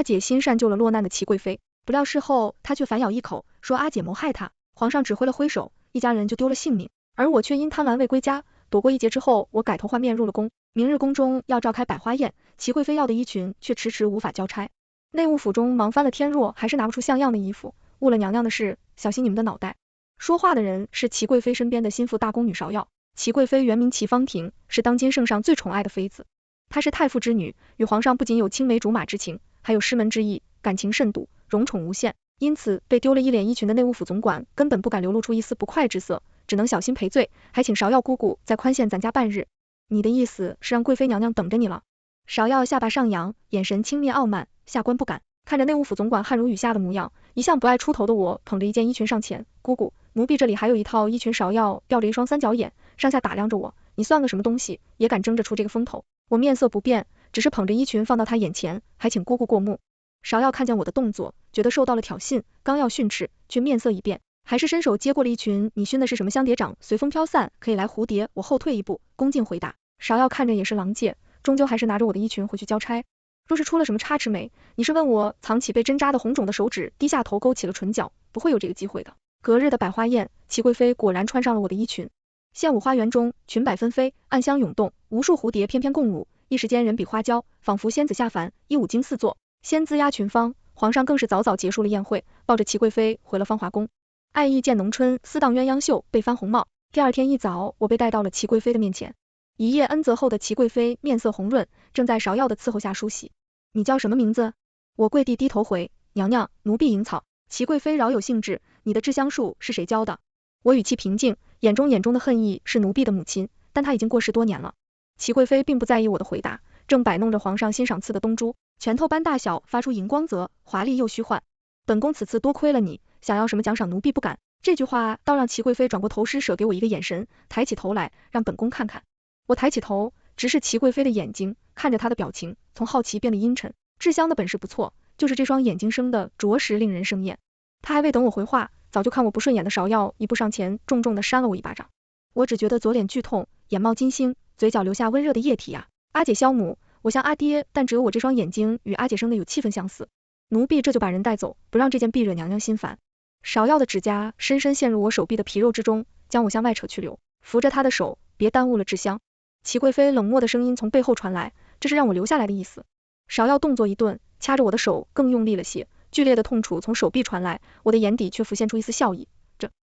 阿姐心善救了落难的齐贵妃，不料事后她却反咬一口，说阿姐谋害她，皇上只挥了挥手，一家人就丢了性命，而我却因贪玩未归家，躲过一劫之后，我改头换面入了宫，明日宫中要召开百花宴，齐贵妃要的衣裙却迟迟无法交差。内务府中忙翻了天若，还是拿不出像样的衣服，误了娘娘的事，小心你们的脑袋。说话的人是齐贵妃身边的心腹大宫女芍药，齐贵妃原名齐芳婷，是当今圣上最宠爱的妃子。她是太傅之女，与皇上不仅有青梅竹马之情，还有师门之意，感情甚笃，荣宠无限，因此被丢了一脸衣裙的内务府总管根本不敢流露出一丝不快之色，只能小心赔罪，还请芍药姑姑再宽限咱家半日。你的意思是让贵妃娘娘等着你了？芍药下巴上扬，眼神轻蔑傲慢，下官不敢。看着内务府总管汗如雨下的模样，一向不爱出头的我捧着一件衣裙上前，姑姑，奴婢这里还有一套衣裙。芍药吊着一双三角眼，上下打量着我，你算个什么东西，也敢争着出这个风头？我面色不变，只是捧着衣裙放到她眼前，还请姑姑过目。芍药看见我的动作，觉得受到了挑衅，刚要训斥，却面色一变，还是伸手接过了衣裙。你熏的是什么香蝶掌？随风飘散，可以来蝴蝶。我后退一步，恭敬回答。芍药看着也是狼藉，终究还是拿着我的衣裙回去交差。若是出了什么差池没，你是问我藏起被针扎的红肿的手指，低下头勾起了唇角，不会有这个机会的。隔日的百花宴，齐贵妃果然穿上了我的衣裙。献舞花园中，裙摆纷飞，暗香涌动，无数蝴蝶翩翩共舞，一时间人比花娇，仿佛仙子下凡，一舞惊四座，仙姿压群芳。皇上更是早早结束了宴会，抱着齐贵妃回了芳华宫。爱意见浓春，丝荡鸳鸯袖，被翻红帽。第二天一早，我被带到了齐贵妃的面前。一夜恩泽后的齐贵妃面色红润，正在芍药的伺候下梳洗。你叫什么名字？我跪地低头回，娘娘，奴婢引草。齐贵妃饶有兴致，你的制香术是谁教的？我语气平静，眼中的恨意是奴婢的母亲，但她已经过世多年了。齐贵妃并不在意我的回答，正摆弄着皇上新赏赐的东珠，拳头般大小，发出荧光泽，华丽又虚幻。本宫此次多亏了你，想要什么奖赏奴婢不敢。这句话倒让齐贵妃转过头施舍给我一个眼神，抬起头来，让本宫看看。我抬起头，直视齐贵妃的眼睛，看着她的表情，从好奇变得阴沉。制香的本事不错，就是这双眼睛生的着实令人生厌。她还未等我回话，早就看我不顺眼的芍药一步上前，重重的扇了我一巴掌。我只觉得左脸剧痛，眼冒金星，嘴角流下温热的液体啊！阿姐消母，我像阿爹，但只有我这双眼睛与阿姐生的有七分相似。奴婢这就把人带走，不让这件婢惹娘娘心烦。芍药的指甲深深陷入我手臂的皮肉之中，将我向外扯去留，扶着她的手，别耽误了制香。齐贵妃冷漠的声音从背后传来，这是让我留下来的意思。芍药动作一顿，掐着我的手更用力了些，剧烈的痛楚从手臂传来，我的眼底却浮现出一丝笑意。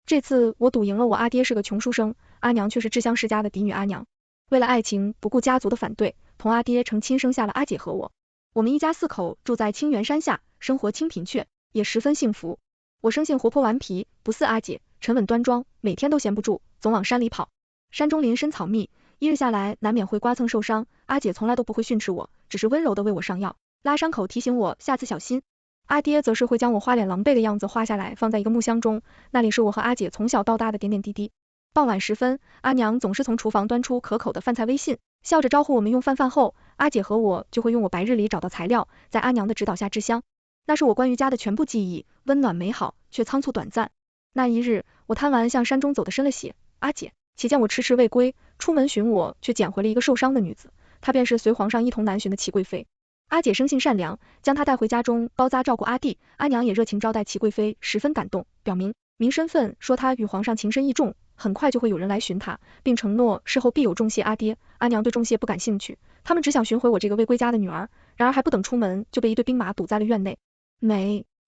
这次我赌赢了，我阿爹是个穷书生，阿娘却是制香世家的嫡女阿娘。为了爱情，不顾家族的反对，同阿爹成亲生下了阿姐和我。我们一家四口住在清源山下，生活清贫却也十分幸福。我生性活泼顽皮，不似阿姐，沉稳端庄，每天都闲不住，总往山里跑。山中林深草密，一日下来难免会刮蹭受伤，阿姐从来都不会训斥我，只是温柔的为我上药，拉伤口提醒我下次小心。阿爹则是会将我花脸狼狈的样子画下来，放在一个木箱中，那里是我和阿姐从小到大的点点滴滴。傍晚时分，阿娘总是从厨房端出可口的饭菜微信，笑着招呼我们用饭。饭后，阿姐和我就会用我白日里找到材料，在阿娘的指导下制香。那是我关于家的全部记忆，温暖美好，却仓促短暂。那一日，我贪玩向山中走得深了些，阿姐且见我迟迟未归，出门寻我，却捡回了一个受伤的女子，她便是随皇上一同南巡的齐贵妃。阿姐生性善良，将她带回家中包扎照顾阿弟，阿娘也热情招待齐贵妃，十分感动，表明身份，说她与皇上情深意重，很快就会有人来寻她，并承诺事后必有重谢阿爹。阿娘对重谢不感兴趣，他们只想寻回我这个未归家的女儿，然而还不等出门，就被一队兵马堵在了院内。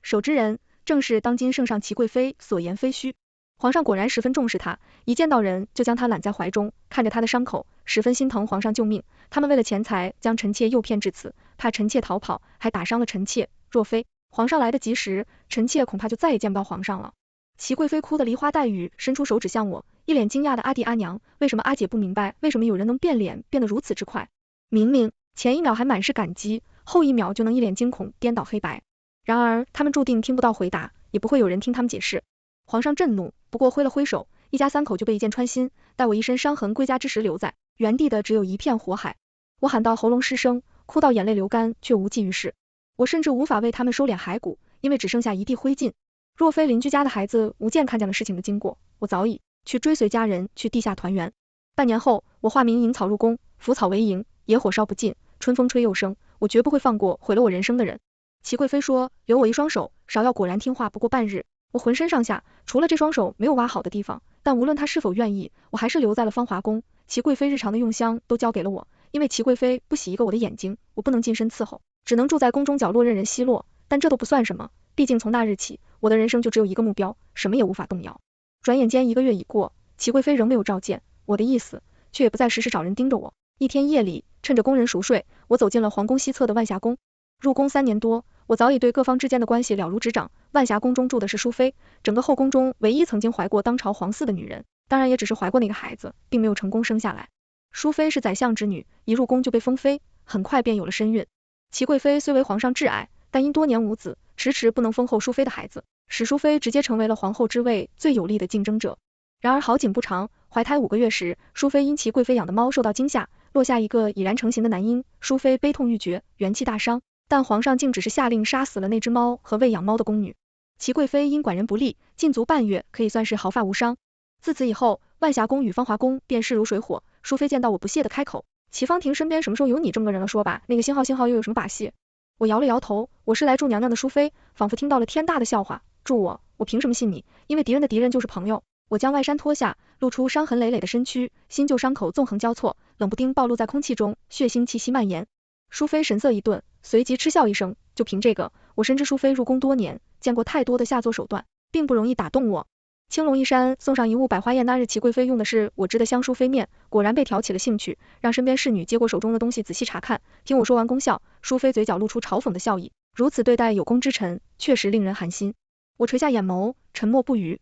手之人正是当今圣上齐贵妃，所言非虚。皇上果然十分重视她，一见到人就将她揽在怀中，看着她的伤口，十分心疼皇上救命。他们为了钱财将臣妾诱骗至此，怕臣妾逃跑，还打伤了臣妾。若非皇上来得及时，臣妾恐怕就再也见不到皇上了。齐贵妃哭得梨花带雨，伸出手指向我，一脸惊讶的阿弟阿娘，为什么阿姐不明白，为什么有人能变脸变得如此之快？明明前一秒还满是感激，后一秒就能一脸惊恐，颠倒黑白。然而他们注定听不到回答，也不会有人听他们解释。皇上震怒，不过挥了挥手，一家三口就被一箭穿心，待我一身伤痕归家之时，留在原地的只有一片火海。我喊到喉咙失声，哭到眼泪流干，却无济于事。我甚至无法为他们收敛骸骨，因为只剩下一地灰烬。若非邻居家的孩子吴健看见了事情的经过，我早已去追随家人去地下团圆。半年后，我化名引草入宫，腐草为营，野火烧不尽，春风吹又生，我绝不会放过毁了我人生的人。齐贵妃说留我一双手，芍药果然听话不过半日。我浑身上下除了这双手没有挖好的地方，但无论她是否愿意，我还是留在了芳华宫。齐贵妃日常的用香都交给了我，因为齐贵妃不洗一个我的眼睛，我不能近身伺候，只能住在宫中角落任人奚落，但这都不算什么，毕竟从那日起，我的人生就只有一个目标，什么也无法动摇。转眼间1个月已过，齐贵妃仍没有召见，我的意思却也不再时时找人盯着我。一天夜里，趁着宫人熟睡，我走进了皇宫西侧的万霞宫。入宫3年多，我早已对各方之间的关系了如指掌。万霞宫中住的是淑妃，整个后宫中唯一曾经怀过当朝皇嗣的女人，当然也只是怀过那个孩子，并没有成功生下来。淑妃是宰相之女，一入宫就被封妃，很快便有了身孕。齐贵妃虽为皇上挚爱，但因多年无子，迟迟不能封后淑妃的孩子，使淑妃直接成为了皇后之位最有力的竞争者。然而好景不长，怀胎5个月时，淑妃因齐贵妃养的猫受到惊吓，落下一个已然成型的男婴，淑妃悲痛欲绝，元气大伤。但皇上竟只是下令杀死了那只猫和喂养猫的宫女。齐贵妃因管人不力，禁足半月，可以算是毫发无伤。自此以后，万霞宫与芳华宫便势如水火。淑妃见到我不屑地开口，齐芳婷身边什么时候有你这么个人了，说吧，那个星号又有什么把戏？我摇了摇头，我是来助娘娘的。淑妃仿佛听到了天大的笑话，助我凭什么信你？因为敌人的敌人就是朋友。我将外衫脱下，露出伤痕累累的身躯，新旧伤口纵横交错，冷不丁暴露在空气中，血腥气息蔓延。淑妃神色一顿，随即嗤笑一声，就凭这个？我深知淑妃入宫多年，见过太多的下作手段，并不容易打动我。青龙一山送上一物百花宴，那日齐贵妃用的是我织的香淑妃面，果然被挑起了兴趣，让身边侍女接过手中的东西仔细查看。听我说完功效，淑妃嘴角露出嘲讽的笑意，如此对待有功之臣，确实令人寒心。我垂下眼眸，沉默不语。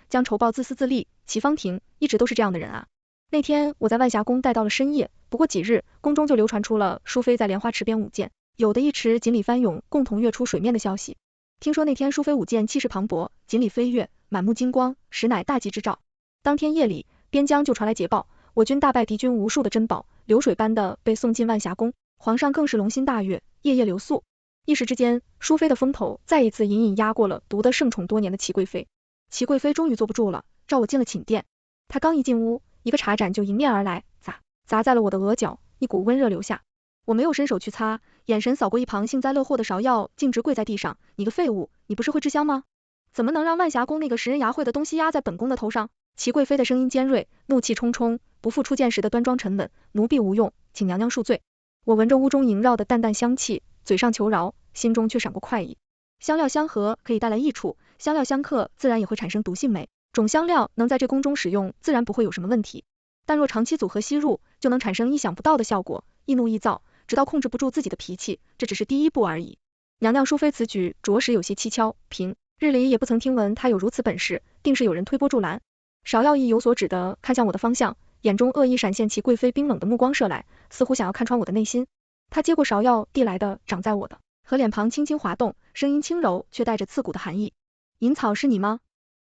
将仇报自私自利，齐芳婷一直都是这样的人啊。那天我在万霞宫待到了深夜，不过几日，宫中就流传出了淑妃在莲花池边舞剑，有的一池锦鲤翻涌，共同跃出水面的消息。听说那天淑妃舞剑气势磅礴，锦鲤飞跃，满目金光，实乃大吉之兆。当天夜里，边疆就传来捷报，我军大败敌军无数的珍宝，流水般的被送进万霞宫，皇上更是龙心大悦，夜夜留宿。一时之间，淑妃的风头再一次隐隐压过了独得圣宠多年的齐贵妃。齐贵妃终于坐不住了，召我进了寝殿。她刚一进屋，一个茶盏就迎面而来，砸在了我的额角，一股温热流下。我没有伸手去擦，眼神扫过一旁幸灾乐祸的芍药，径直跪在地上。你个废物，你不是会制香吗？怎么能让万霞宫那个食人牙慧的东西压在本宫的头上？齐贵妃的声音尖锐，怒气冲冲，不复初见时的端庄沉稳。奴婢无用，请娘娘恕罪。我闻着屋中萦绕的淡淡香气，嘴上求饶，心中却闪过快意。香料相合可以带来益处，香料相克自然也会产生毒性美。种香料能在这宫中使用，自然不会有什么问题。但若长期组合吸入，就能产生意想不到的效果，易怒易躁，直到控制不住自己的脾气，这只是第一步而已。娘娘淑妃此举着实有些蹊跷，平日里也不曾听闻她有如此本事，定是有人推波助澜。芍药意有所指的看向我的方向，眼中恶意闪现，齐贵妃冰冷的目光射来，似乎想要看穿我的内心。她接过芍药递来的，长在我的和脸庞轻轻滑动，声音轻柔却带着刺骨的寒意。银草是你吗？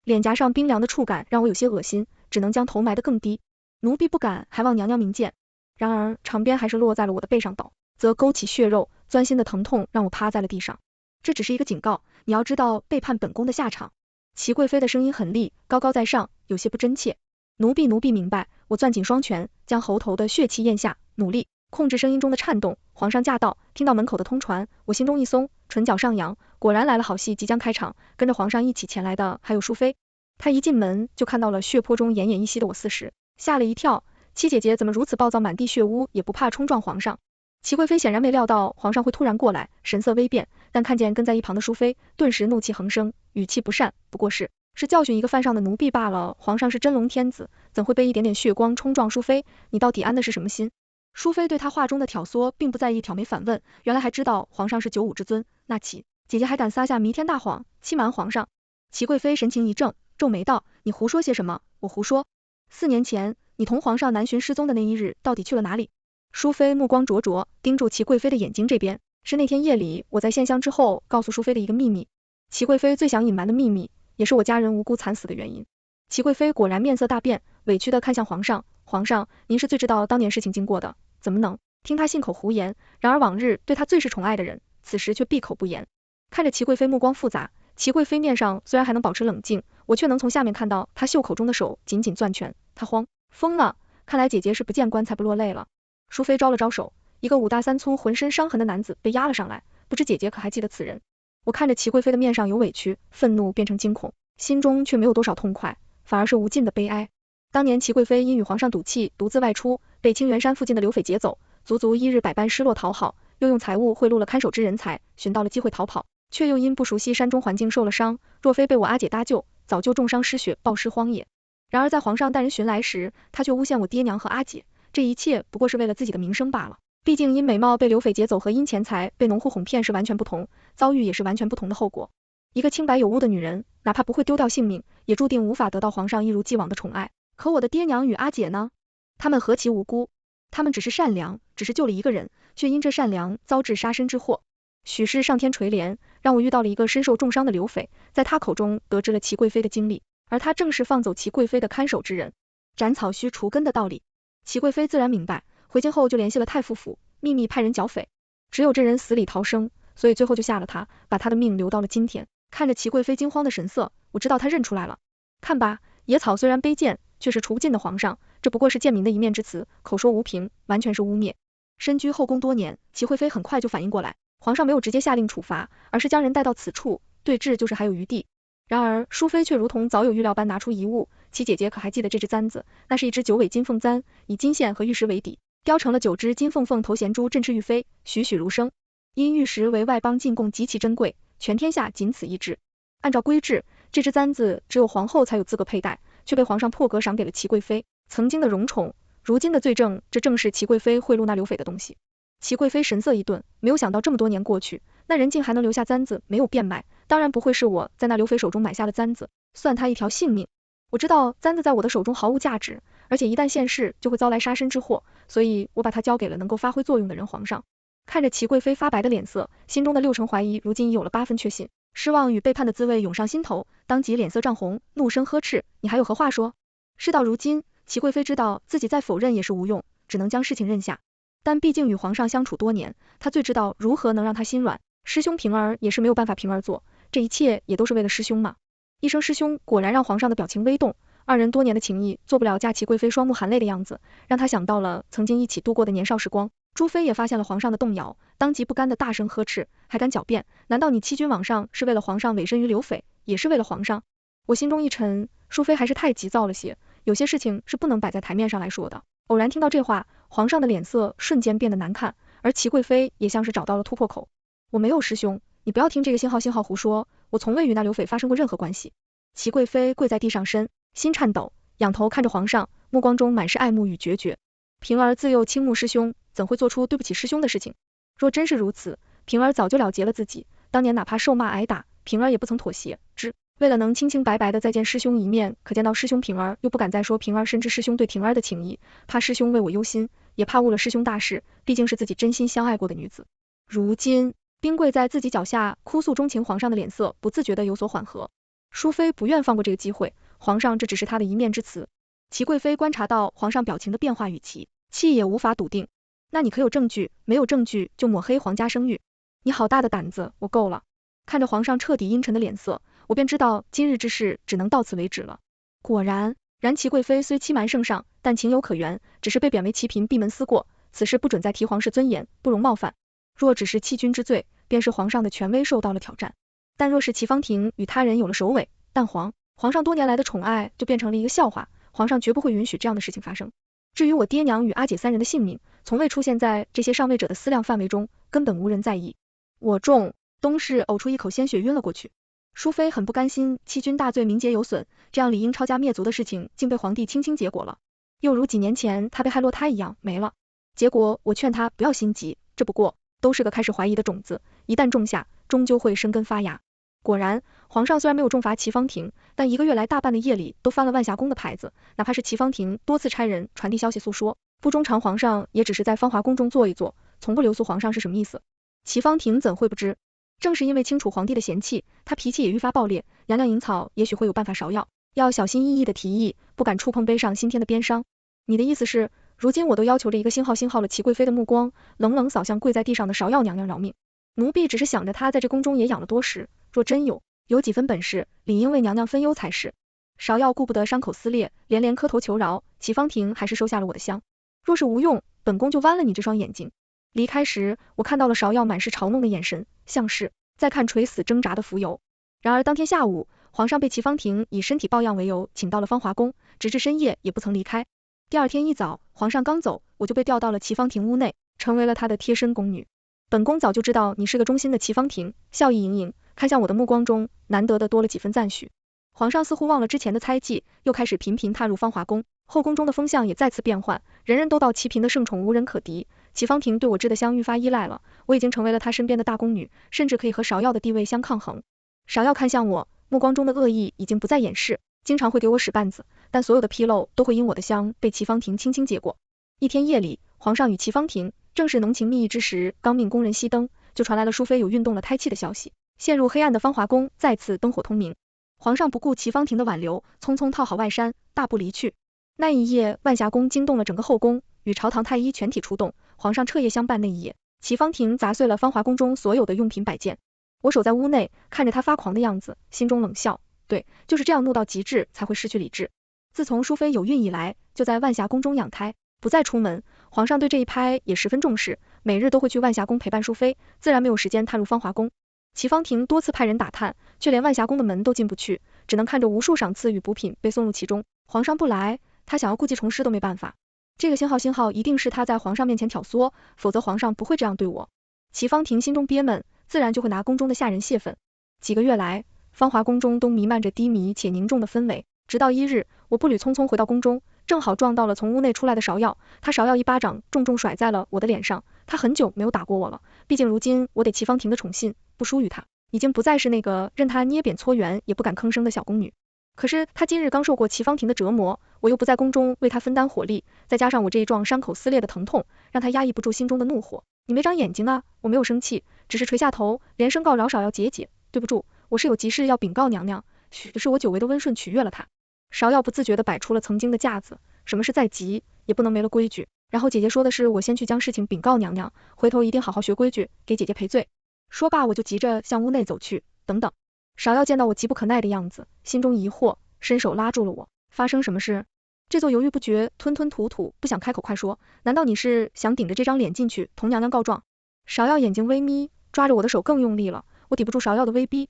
脸颊上冰凉的触感让我有些恶心，只能将头埋得更低。奴婢不敢，还望娘娘明鉴。然而长鞭还是落在了我的背上，倒则勾起血肉，钻心的疼痛让我趴在了地上。这只是一个警告，你要知道背叛本宫的下场。齐贵妃的声音很厉，高高在上，有些不真切。奴婢明白。我攥紧双拳，将喉头的血气咽下，努力控制声音中的颤动。皇上驾到！听到门口的通传，我心中一松，唇角上扬，果然来了好戏即将开场。跟着皇上一起前来的还有淑妃，她一进门就看到了血泊中奄奄一息的我，4时吓了一跳。七姐姐怎么如此暴躁，满地血污也不怕冲撞皇上？齐贵妃显然没料到皇上会突然过来，神色微变，但看见跟在一旁的淑妃，顿时怒气横生，语气不善，不过是教训一个犯上的奴婢罢了。皇上是真龙天子，怎会被一点点血光冲撞？淑妃，你到底安的是什么心？淑妃对她话中的挑唆并不在意，挑眉反问，原来还知道皇上是95之尊，那齐姐姐还敢撒下弥天大谎，欺瞒皇上？齐贵妃神情一怔，皱眉道，你胡说些什么？我胡说？4年前你同皇上南巡失踪的那一日，到底去了哪里？淑妃目光灼灼，盯住齐贵妃的眼睛这边，是那天夜里我在献香之后告诉淑妃的一个秘密，齐贵妃最想隐瞒的秘密，也是我家人无辜惨死的原因。齐贵妃果然面色大变，委屈的看向皇上，皇上，您是最知道当年事情经过的，怎么能听他信口胡言？然而往日对他最是宠爱的人，此时却闭口不言。看着齐贵妃目光复杂，齐贵妃面上虽然还能保持冷静，我却能从下面看到她袖口中的手紧紧攥拳，她慌疯了，看来姐姐是不见棺材不落泪了。淑妃招了招手，一个5大3粗浑身伤痕的男子被押了上来，不知姐姐可还记得此人？我看着齐贵妃的面上有委屈、愤怒变成惊恐，心中却没有多少痛快，反而是无尽的悲哀。当年齐贵妃因与皇上赌气，独自外出，被清源山附近的刘匪劫走，足足1日百般失落讨好，又用财物贿赂了看守之人才，寻到了机会逃跑，却又因不熟悉山中环境受了伤，若非被我阿姐搭救，早就重伤失血，暴尸荒野。然而在皇上带人寻来时，他却诬陷我爹娘和阿姐，这一切不过是为了自己的名声罢了。毕竟因美貌被刘匪劫走和因钱财被农户哄骗是完全不同，遭遇也是完全不同的后果。一个清白有污的女人，哪怕不会丢掉性命，也注定无法得到皇上一如既往的宠爱。可我的爹娘与阿姐呢？他们何其无辜，他们只是善良，只是救了一个人，却因这善良遭致杀身之祸。许是上天垂怜，让我遇到了一个身受重伤的刘匪，在他口中得知了齐贵妃的经历，而他正是放走齐贵妃的看守之人。斩草须除根的道理，齐贵妃自然明白，回京后就联系了太傅府，秘密派人剿匪。只有这人死里逃生，所以最后就下了他，把他的命留到了今天。看着齐贵妃惊慌的神色，我知道她认出来了。看吧，野草虽然卑贱，却是除不尽的皇上，这不过是贱民的一面之词，口说无凭，完全是污蔑。身居后宫多年，齐惠妃很快就反应过来，皇上没有直接下令处罚，而是将人带到此处，对峙就是还有余地。然而淑妃却如同早有预料般拿出遗物，齐姐姐可还记得这只簪子？那是一只9尾金凤簪，以金线和玉石为底，雕成了9只金凤凤头衔珠振翅欲飞，栩栩如生。因玉石为外邦进贡极其珍贵，全天下仅此一只。按照规制，这只簪子只有皇后才有资格佩戴，却被皇上破格赏给了齐贵妃。曾经的荣宠，如今的罪证，这正是齐贵妃贿赂那刘匪的东西。齐贵妃神色一顿，没有想到这么多年过去，那人竟还能留下簪子没有变卖，当然不会是我在那刘匪手中买下的簪子，算他一条性命。我知道簪子在我的手中毫无价值，而且一旦现世就会遭来杀身之祸，所以我把它交给了能够发挥作用的人皇上。看着齐贵妃发白的脸色，心中的6成怀疑如今已有了8分确信，失望与背叛的滋味涌上心头，当即脸色涨红，怒声呵斥，你还有何话说？事到如今，齐贵妃知道自己再否认也是无用，只能将事情认下。但毕竟与皇上相处多年，她最知道如何能让他心软。师兄平儿也是没有办法平儿做，这一切也都是为了师兄嘛。一声师兄果然让皇上的表情微动，二人多年的情谊做不了嫁齐贵妃双目含泪的样子，让他想到了曾经一起度过的年少时光。朱妃也发现了皇上的动摇，当即不甘的大声呵斥，还敢狡辩？难道你欺君罔上是为了皇上委身于刘匪，也是为了皇上？我心中一沉，淑妃还是太急躁了些，有些事情是不能摆在台面上来说的。偶然听到这话，皇上的脸色瞬间变得难看，而齐贵妃也像是找到了突破口。我没有师兄，你不要听这个星号胡说，我从未与那刘匪发生过任何关系。齐贵妃跪在地上心颤抖，仰头看着皇上，目光中满是爱慕与决绝。平儿自幼倾慕师兄，怎会做出对不起师兄的事情？若真是如此，平儿早就了结了自己，当年哪怕受骂挨打，平儿也不曾妥协，只为了能清清白白的再见师兄一面。可见到师兄平儿又不敢再说平儿深知师兄对平儿的情谊，怕师兄为我忧心，也怕误了师兄大事，毕竟是自己真心相爱过的女子。如今冰跪在自己脚下哭诉衷情，皇上的脸色不自觉的有所缓和。淑妃不愿放过这个机会，皇上这只是她的一面之词。齐贵妃观察到皇上表情的变化与气也无法笃定。那你可有证据？没有证据就抹黑皇家声誉？你好大的胆子，我够了。看着皇上彻底阴沉的脸色，我便知道今日之事只能到此为止了。果然，齐贵妃虽欺瞒圣上，但情有可原，只是被贬为齐嫔闭门思过，此事不准再提皇室尊严，不容冒犯。若只是欺君之罪，便是皇上的权威受到了挑战。但若是齐芳婷与他人有了首尾，但皇上多年来的宠爱就变成了一个笑话，皇上绝不会允许这样的事情发生。至于我爹娘与阿姐3人的性命，从未出现在这些上位者的思量范围中，根本无人在意。我东氏呕出一口鲜血晕了过去。淑妃很不甘心，欺君大罪，名节有损，这样理应抄家灭族的事情竟被皇帝轻轻结果了，又如几年前他被害落胎一样没了。结果我劝他不要心急，这不过都是个开始怀疑的种子，一旦种下，终究会生根发芽。果然，皇上虽然没有重罚齐芳婷，但1个月来大半的夜里都翻了万霞宫的牌子，哪怕是齐芳婷多次差人传递消息诉说，不忠常皇上也只是在芳华宫中坐一坐，从不留宿皇上是什么意思。齐芳婷怎会不知？正是因为清楚皇帝的嫌弃，他脾气也愈发暴烈，娘娘引草也许会有办法芍药，要小心翼翼的提议，不敢触碰背上心天的边伤。你的意思是，如今我都要求着一个星号了，齐贵妃的目光冷冷扫向跪在地上的芍药娘娘，饶命！奴婢只是想着她在这宫中也养了多时，若真有几分本事，理应为娘娘分忧才是。芍药顾不得伤口撕裂，连连磕头求饶，齐芳婷还是收下了我的香。若是无用，本宫就剜了你这双眼睛。离开时，我看到了芍药满是嘲弄的眼神，像是在看垂死挣扎的蜉蝣。然而当天下午，皇上被齐方婷以身体抱恙为由请到了芳华宫，直至深夜也不曾离开。第二天一早，皇上刚走，我就被调到了齐方婷屋内，成为了他的贴身宫女。本宫早就知道你是个忠心的齐方婷，笑意盈盈，看向我的目光中，难得的多了几分赞许。皇上似乎忘了之前的猜忌，又开始频频踏入芳华宫，后宫中的风向也再次变换，人人都道齐嫔的圣宠无人可敌。齐方婷对我织的香愈发依赖了，我已经成为了她身边的大宫女，甚至可以和芍药的地位相抗衡。芍药看向我，目光中的恶意已经不再掩饰，经常会给我使绊子，但所有的纰漏都会因我的香被齐方婷轻轻结果。一天夜里，皇上与齐方婷正是浓情蜜意之时，刚命宫人熄灯，就传来了淑妃有运动了胎气的消息。陷入黑暗的芳华宫再次灯火通明，皇上不顾齐方婷的挽留，匆匆套好外衫，大步离去。那一夜，万霞宫惊动了整个后宫，与朝堂太医全体出动，皇上彻夜相伴。那一夜，齐方婷砸碎了芳华宫中所有的用品摆件。我守在屋内，看着她发狂的样子，心中冷笑，对，就是这样怒到极致才会失去理智。自从淑妃有孕以来，就在万霞宫中养胎，不再出门。皇上对这一拍也十分重视，每日都会去万霞宫陪伴淑妃，自然没有时间踏入芳华宫。齐方婷多次派人打探，却连万霞宫的门都进不去，只能看着无数赏赐与补品被送入其中。皇上不来，他想要故技重施都没办法。这个信号一定是他在皇上面前挑唆，否则皇上不会这样对我。齐方婷心中憋闷，自然就会拿宫中的下人泄愤。几个月来，芳华宫中都弥漫着低迷且凝重的氛围，直到一日，我步履匆匆回到宫中，正好撞到了从屋内出来的芍药，他芍药一巴掌重重甩在了我的脸上。他很久没有打过我了，毕竟如今我得齐方婷的宠信，不输于他，已经不再是那个任他捏扁搓圆也不敢吭声的小宫女。可是他今日刚受过齐方婷的折磨，我又不在宫中为他分担火力，再加上我这一撞伤口撕裂的疼痛，让他压抑不住心中的怒火。你没长眼睛啊！我没有生气，只是垂下头，连声告饶芍药姐姐，对不住，我是有急事要禀告娘娘，许的是我久违的温顺取悦了她。芍药不自觉地摆出了曾经的架子，什么事再急也不能没了规矩。然后姐姐说的是我先去将事情禀告娘娘，回头一定好好学规矩，给姐姐赔罪。说罢我就急着向屋内走去。等等。芍药见到我急不可耐的样子，心中疑惑，伸手拉住了我。发生什么事？这座犹豫不决，吞吞吐吐，不想开口，快说，难道你是想顶着这张脸进去同娘娘告状？芍药眼睛微眯，抓着我的手更用力了，我抵不住芍药的威逼，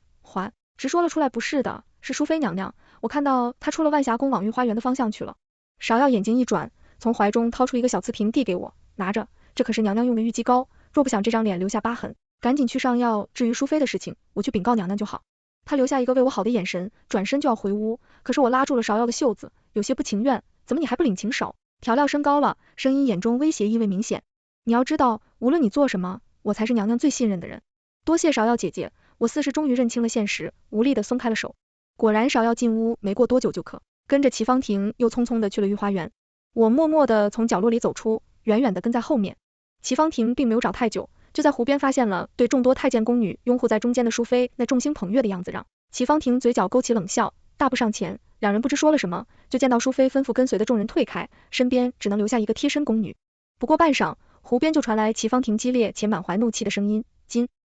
直说了出来，不是的，是淑妃娘娘，我看到她出了万霞宫往御花园的方向去了。芍药眼睛一转，从怀中掏出一个小瓷瓶递给我，拿着，这可是娘娘用的玉肌膏，若不想这张脸留下疤痕，赶紧去上药，至于淑妃的事情，我去禀告娘娘就好。她留下一个为我好的眼神，转身就要回屋，可是我拉住了芍药的袖子，有些不情愿，怎么你还不领情手？调料升高了，声音眼中威胁意味明显。你要知道，无论你做什么，我才是娘娘最信任的人。多谢芍药姐姐，我似是终于认清了现实，无力的松开了手。果然芍药进屋没过多久就渴，跟着齐方婷又匆匆的去了御花园。我默默的从角落里走出，远远的跟在后面。齐方婷并没有找太久，就在湖边发现了对众多太监宫女拥护在中间的淑妃那众星捧月的样子，让齐方婷嘴角勾起冷笑，大步上前，两人不知说了什么，就见到淑妃吩咐跟随的众人退开，身边只能留下一个贴身宫女。不过半晌，湖边就传来齐方婷激烈且满怀怒气的声音，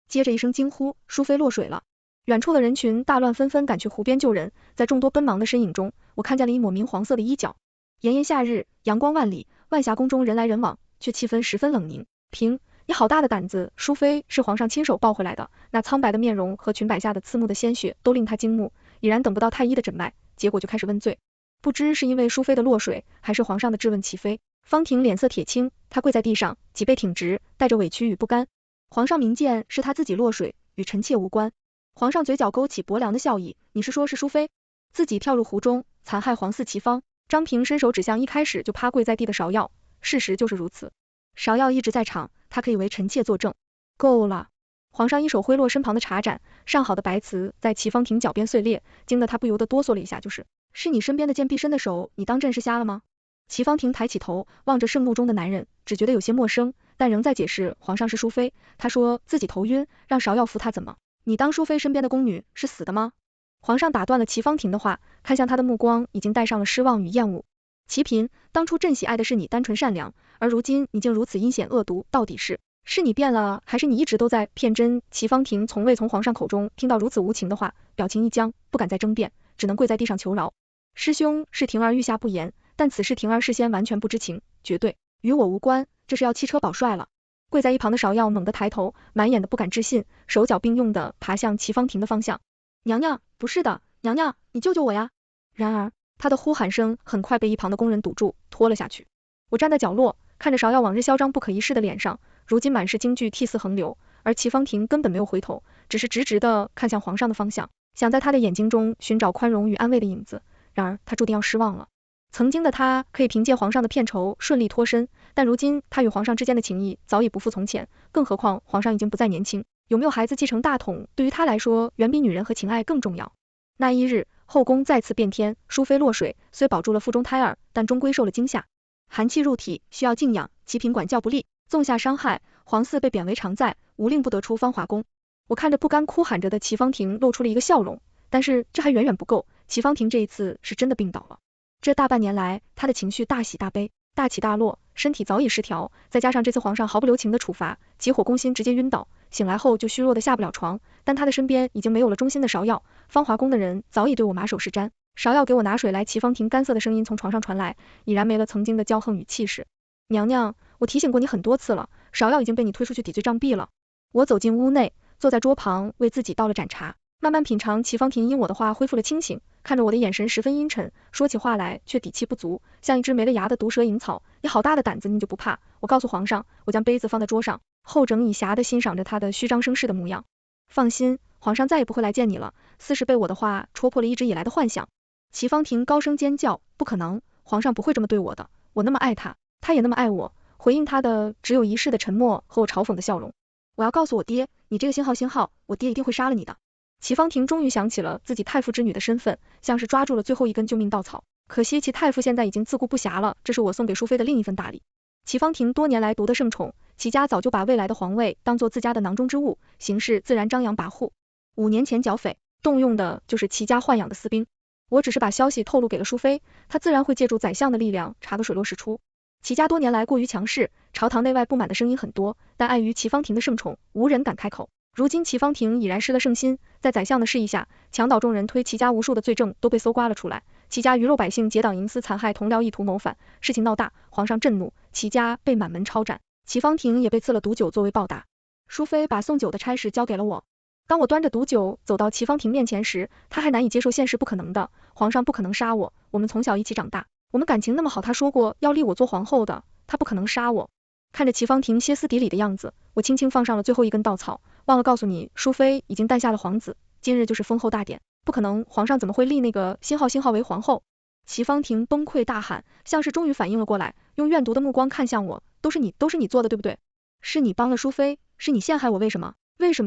接着一声惊呼，淑妃落水了。远处的人群大乱，纷纷赶去湖边救人，在众多奔忙的身影中，我看见了一抹明黄色的衣角。炎炎夏日，阳光万里，万霞宫中人来人往，却气氛十分冷凝。你好大的胆子，淑妃是皇上亲手抱回来的，那苍白的面容和裙摆下的刺目的鲜血都令他惊目，已然等不到太医的诊脉，结果就开始问罪。不知是因为淑妃的落水，还是皇上的质问齐妃。方婷脸色铁青，她跪在地上，脊背挺直，带着委屈与不甘。皇上明鉴是他自己落水，与臣妾无关。皇上嘴角勾起薄凉的笑意，你是说是淑妃自己跳入湖中，残害皇嗣齐芳？张平伸手指向一开始就趴跪在地的芍药，事实就是如此。芍药一直在场，他可以为臣妾作证。够了！皇上一手挥落身旁的茶盏，上好的白瓷在齐方婷脚边碎裂，惊得他不由得哆嗦了一下，是你身边的剑臂深的手，你当朕是瞎了吗？齐方婷抬起头，望着盛怒中的男人，只觉得有些陌生，但仍在解释皇上是淑妃，他说自己头晕，让芍药扶他，怎么？你当淑妃身边的宫女是死的吗？皇上打断了齐方婷的话，看向他的目光已经带上了失望与厌恶。齐嫔，当初朕喜爱的是你单纯善良，而如今你竟如此阴险恶毒，到底是你变了，还是你一直都在骗朕？齐方婷从未从皇上口中听到如此无情的话，表情一僵，不敢再争辩，只能跪在地上求饶。师兄，是婷儿御下不严，但此事婷儿事先完全不知情，绝对与我无关，这是要弃车保帅了。跪在一旁的芍药猛地抬头，满眼的不敢置信，手脚并用地爬向齐芳婷的方向。娘娘，不是的，娘娘，你救救我呀！然而，她的呼喊声很快被一旁的工人堵住，拖了下去。我站在角落，看着芍药往日嚣张不可一世的脸上，如今满是京剧涕泗横流，而齐芳婷根本没有回头，只是直直地看向皇上的方向，想在他的眼睛中寻找宽容与安慰的影子。然而，他注定要失望了。曾经的他可以凭借皇上的片酬顺利脱身，但如今他与皇上之间的情谊早已不复从前，更何况皇上已经不再年轻，有没有孩子继承大统，对于他来说远比女人和情爱更重要。那一日，后宫再次变天，淑妃落水，虽保住了腹中胎儿，但终归受了惊吓，寒气入体，需要静养，其品管教不力，纵下伤害，皇嗣被贬为常在，无令不得出芳华宫。我看着不甘哭喊着的齐芳婷，露出了一个笑容，但是这还远远不够，齐芳婷这一次是真的病倒了。这大半年来，她的情绪大喜大悲，大起大落，身体早已失调，再加上这次皇上毫不留情的处罚，急火攻心，直接晕倒，醒来后就虚弱的下不了床。但她的身边已经没有了忠心的芍药，芳华宫的人早已对我马首是瞻。芍药给我拿水来，齐芳婷干涩的声音从床上传来，已然没了曾经的骄横与气势。娘娘，我提醒过你很多次了，芍药已经被你推出去抵罪杖毙了。我走进屋内，坐在桌旁为自己倒了盏茶，慢慢品尝。齐芳婷因我的话恢复了清醒，看着我的眼神十分阴沉，说起话来却底气不足，像一只没了牙的毒蛇引草。你好大的胆子，你就不怕？我告诉皇上。我将杯子放在桌上，后整以暇地欣赏着他的虚张声势的模样。放心，皇上再也不会来见你了。似是被我的话戳破了一直以来的幻想。齐芳婷高声尖叫，不可能，皇上不会这么对我的，我那么爱他，他也那么爱我。回应他的只有一世的沉默和我嘲讽的笑容。我要告诉我爹，你这个星号，我爹一定会杀了你的。齐芳婷终于想起了自己太傅之女的身份，像是抓住了最后一根救命稻草。可惜其太傅现在已经自顾不暇了，这是我送给淑妃的另一份大礼。齐芳婷多年来独得圣宠，齐家早就把未来的皇位当做自家的囊中之物，行事自然张扬跋扈。5年前剿匪，动用的就是齐家豢养的私兵。我只是把消息透露给了淑妃，她自然会借助宰相的力量查个水落石出。齐家多年来过于强势，朝堂内外不满的声音很多，但碍于齐芳婷的圣宠，无人敢开口。如今齐芳婷已然失了圣心，在宰相的示意下，墙倒众人推齐家无数的罪证都被搜刮了出来，齐家鱼肉百姓结党营私残害同僚，意图谋反，事情闹大，皇上震怒，齐家被满门抄斩，齐芳婷也被赐了毒酒作为报答。淑妃把送酒的差事交给了我。当我端着毒酒走到齐芳婷面前时，她还难以接受现实不可能的，皇上不可能杀我，我们从小一起长大，我们感情那么好，他说过要立我做皇后的，他不可能杀我。看着齐芳婷歇斯底里的样子，我轻轻放上了最后一根稻草，忘了告诉你，淑妃已经诞下了皇子，今日就是封后大典，不可能，皇上怎么会立那个星号为皇后？齐芳婷崩溃大喊，像是终于反应了过来，用怨毒的目光看向我，都是你做的对不对？是你帮了淑妃，是你陷害我，为什么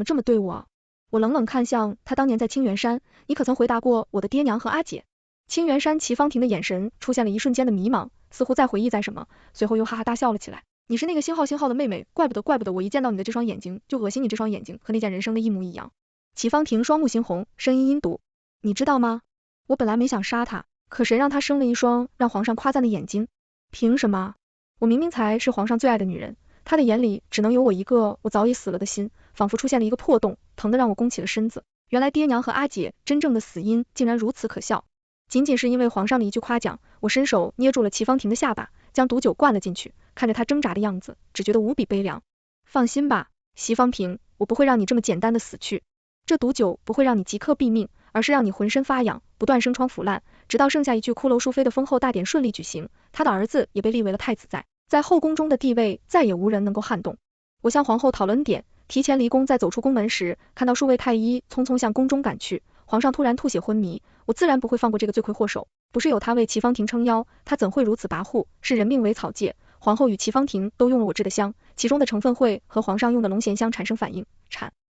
这么对我？我冷冷看向他，当年在清源山，你可曾回答过我的爹娘和阿姐？清源山齐芳婷的眼神出现了一瞬间的迷茫，似乎在回忆在什么，随后又哈哈大笑了起来。你是那个星号的妹妹，怪不得我一见到你的这双眼睛就恶心，你这双眼睛和那件人生的一模一样。齐芳婷双目猩红，声音阴毒，你知道吗？我本来没想杀她，可谁让她生了一双让皇上夸赞的眼睛？凭什么？我明明才是皇上最爱的女人，他的眼里只能有我一个我早已死了的心，仿佛出现了一个破洞，疼得让我弓起了身子。原来爹娘和阿姐真正的死因竟然如此可笑。仅仅是因为皇上的一句夸奖，我伸手捏住了齐芳婷的下巴，将毒酒灌了进去，看着她挣扎的样子，只觉得无比悲凉。放心吧，齐芳婷，我不会让你这么简单的死去。这毒酒不会让你即刻毙命，而是让你浑身发痒，不断生疮腐烂，直到剩下一具骷髅淑妃的封后大典顺利举行，她的儿子也被立为了太子，在后宫中的地位再也无人能够撼动。我向皇后讨论点，提前离宫，在走出宫门时，看到数位太医匆匆向宫中赶去，皇上突然吐血昏迷，我自然不会放过这个罪魁祸首，不是有他为齐芳婷撑腰，他怎会如此跋扈？是人命为草芥，皇后与齐芳婷都用了我制的香，其中的成分会和皇上用的龙涎香产生反应，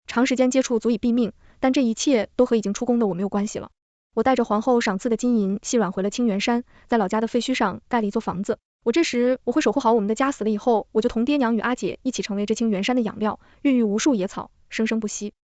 长时间接触足以毙命，但这一切都和已经出宫的我没有关系了。我带着皇后赏赐的金银细软回了清源山，在老家的废墟上盖了一座房子。我会守护好我们的家，死了以后，我就同爹娘与阿姐一起成为这清源山的养料，孕育无数野草，生生不息。